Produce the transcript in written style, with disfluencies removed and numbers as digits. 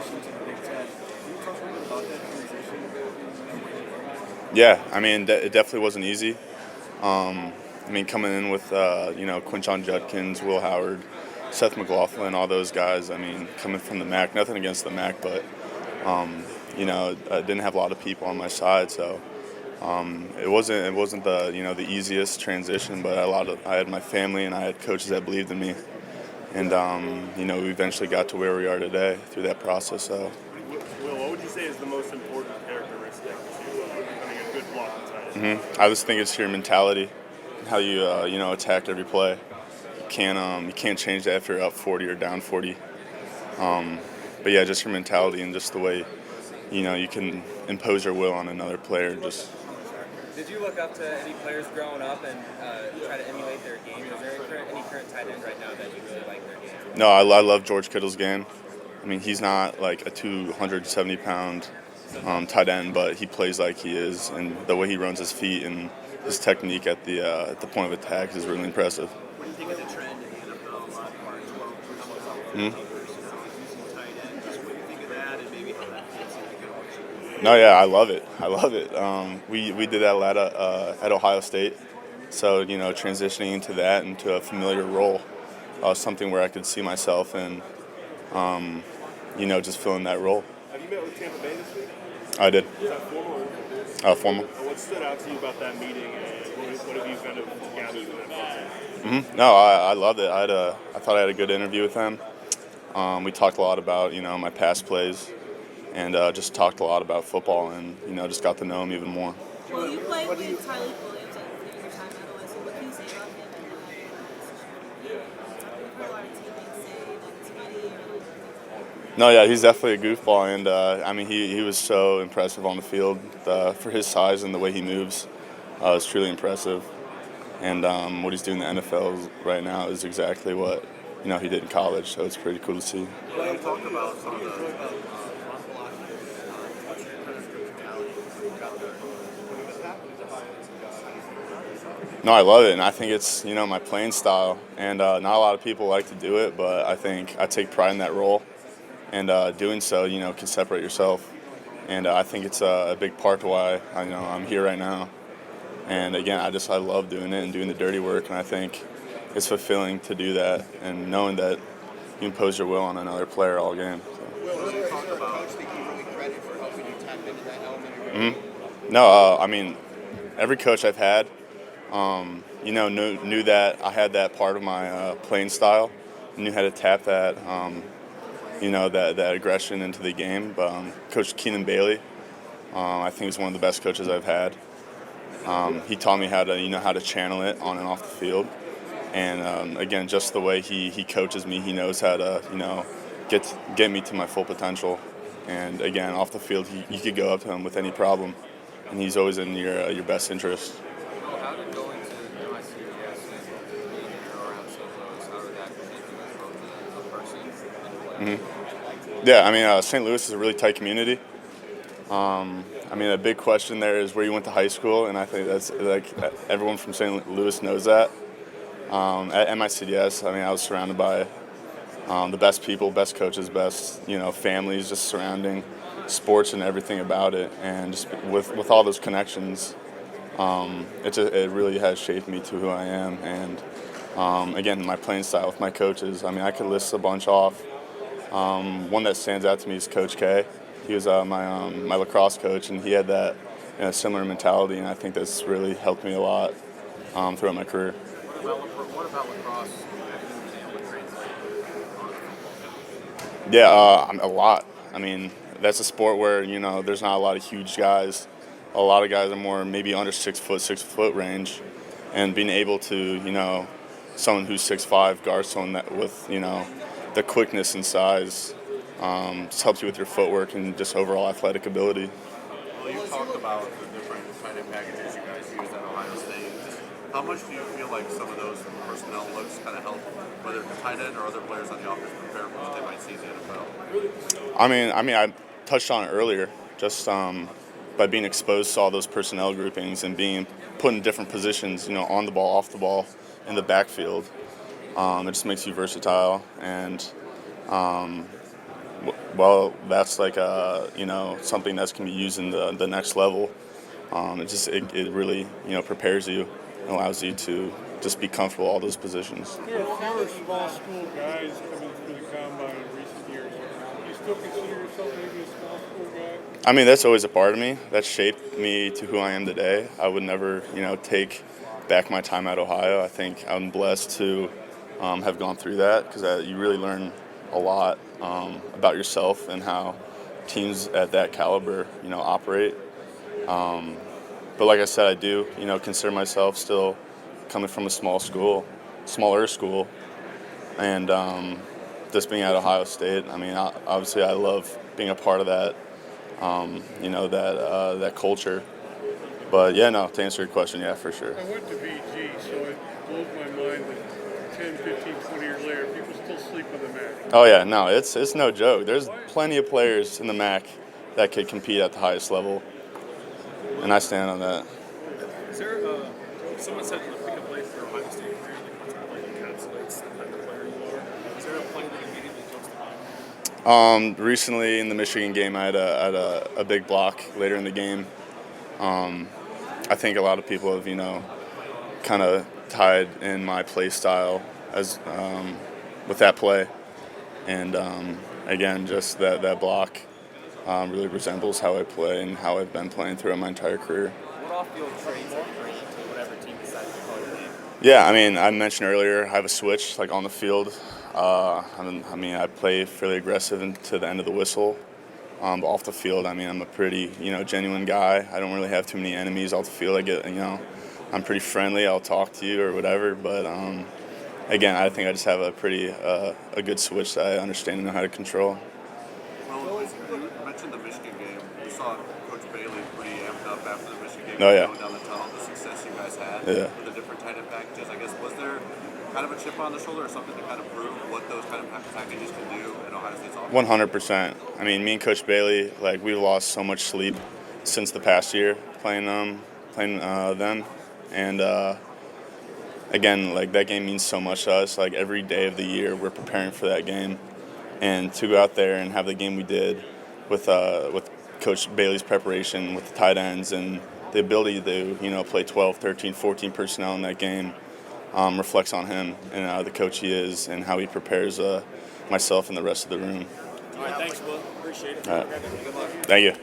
transition to the Big Ten. Can you talk a little bit about that transition and what you learned? Yeah, I mean, it definitely wasn't easy. I mean, coming in with, Quinshon Judkins, Will Howard, Seth McLaughlin, all those guys, I mean, coming from the MAC, nothing against the MAC, but, I didn't have a lot of people on my side, so it wasn't the easiest transition, but I had my family and I had coaches that believed in me, and we eventually got to where we are today through that process. So Will, what would you say is the most important characteristic to becoming a good blocking tight end? I just think it's your mentality, how you attack every play. You can't change that if you're up 40 or down 40. But yeah, just your mentality and just the way you can impose your will on another player. Just Did you look up to any players growing up and try to emulate their game? Is there any current tight end right now that you really like their game? No, I love George Kittle's game. I mean, he's not like a 270-pound tight end, but he plays like he is, and the way he runs his feet and his technique at the point of attack is really impressive. What do you think of the trend in the NFL a lot more 12 Mhm. using tight end? Just what do you think of that and maybe how that fits into the coach? No, yeah, I love it. I love it. We did that a lot at Ohio State, so transitioning into that into a familiar role, something where I could see myself and just filling that role. Have you met with Tampa Bay this week? I did. Is that formal or informal? Formal. What stood out to you about that meeting, and what have you kind of gathered from that process? No, I loved it. I thought I had a good interview with him. We talked a lot about my past plays, and just talked a lot about football, and just got to know him even more. Well, you played with Tyler Williams during your time at OSU. What can you say about him and that position? We've heard a lot of teammates say that he's funny or No, yeah, he's definitely a goofball, and he was so impressive on the field for his size and the way he moves. It's truly impressive, and what he's doing in the NFL right now is exactly what he did in college. So it's pretty cool to see. Well, you talk about some of the blocking No, I love it, and I think it's my playing style, and not a lot of people like to do it, but I think I take pride in that role, and doing so, can separate yourself, and I think it's a big part to why I'm here right now, and again, I love doing it and doing the dirty work, and I think it's fulfilling to do that, and knowing that you impose your will on another player all game. So. Will, you talk about coach that you really credit for helping you tap into that element of your game? No, every coach I've had, knew that I had that part of my playing style, knew how to tap that, that aggression into the game. But Coach Keenan Bailey, I think he's one of the best coaches I've had. He taught me how to channel it on and off the field, and again, just the way he coaches me, he knows how to get me to my full potential. And again, off the field, you could go up to him with any problem, and he's always in your best interest. Well, how did going to MICS and being around St. Louis, how did that make you as both a person and a player? Yeah, St. Louis is a really tight community. A big question there is where you went to high school, and I think that's like everyone from St. Louis knows that. At MICS, I was surrounded by the best people, best coaches, best families, just surrounding sports and everything about it, and just with all those connections, it really has shaped me to who I am. And again, my playing style with my coaches. I could list a bunch off. One that stands out to me is Coach K. He was my lacrosse coach, and he had that similar mentality, and I think that's really helped me a lot throughout my career. What about lacrosse? Yeah, a lot. That's a sport where there's not a lot of huge guys. A lot of guys are more maybe under 6 foot range, and being able to someone who's 6'5" guard someone that with the quickness and size just helps you with your footwork and just overall athletic ability. Well, you talked about the different tight end packages you guys used at Ohio State. Just how much do you feel like some of those personnel looks kind of help, whether it's the tight end or other players on the offense, prepare for what they might see in the NFL? I touched on it earlier, just by being exposed to all those personnel groupings and being put in different positions, on the ball, off the ball, in the backfield. It just makes you versatile, and well, that's like something that's can be used in the next level. It really prepares you and allows you to just be comfortable all those positions. There are fewer small school guys coming through the combine in recent years. Do you still consider yourself maybe a small school guy? I mean, that's always a part of me. That shaped me to who I am today. I would never, take back my time at Ohio. I think I'm blessed to have gone through that because you really learn a lot about yourself and how teams at that caliber, operate. But like I said, I do, consider myself still coming from a smaller school, and just being at Ohio State. I mean, obviously, I love being a part of that, that culture. But yeah, no, to answer your question, yeah, for sure. I went to BG, so it blows my mind that 10, 15, 20 years later, people still sleep on the MAC. Oh yeah, no, it's no joke. There's plenty of players in the MAC that could compete at the highest level, and I stand on that. Is there someone said to pick a play for Ohio State career that kind of like encapsulates the type of player you are? Is there a play that immediately jumps to mind? Recently in the Michigan game, I had a big block later in the game. I think a lot of people have, kind of tied in my play style as with that play, and again, just that block really resembles how I play and how I've been playing throughout my entire career. What off-field traits are you bringing to whatever team decides to call your name? Yeah, I mean, I mentioned earlier, I have a switch like on the field. I play fairly aggressive to the end of the whistle. But off the field, I mean, I'm a pretty, genuine guy. I don't really have too many enemies off the field. I'm pretty friendly. I'll talk to you or whatever. But again, I think I just have a pretty a good switch that I understand and know how to control. Well, you mentioned the Michigan game. We saw Coach Bailey pretty amped up after the Michigan game, Oh, yeah. going down the tunnel, the success you guys had Yeah. with the different tight end packages. I guess, was there kind of a chip on the shoulder or something to kind of prove what those kind of packages can do in Ohio State's offense? 100%. I mean, me and Coach Bailey, we've lost so much sleep since the past year playing them, and again, that game means so much to us. Every day of the year, we're preparing for that game, and to go out there and have the game we did with Coach Bailey's preparation with the tight ends and the ability to play 12, 13, 14 personnel in that game reflects on him and the coach he is and how he prepares myself and the rest of the room. All right, thanks, Will. Appreciate it. All right. Good luck. Thank you.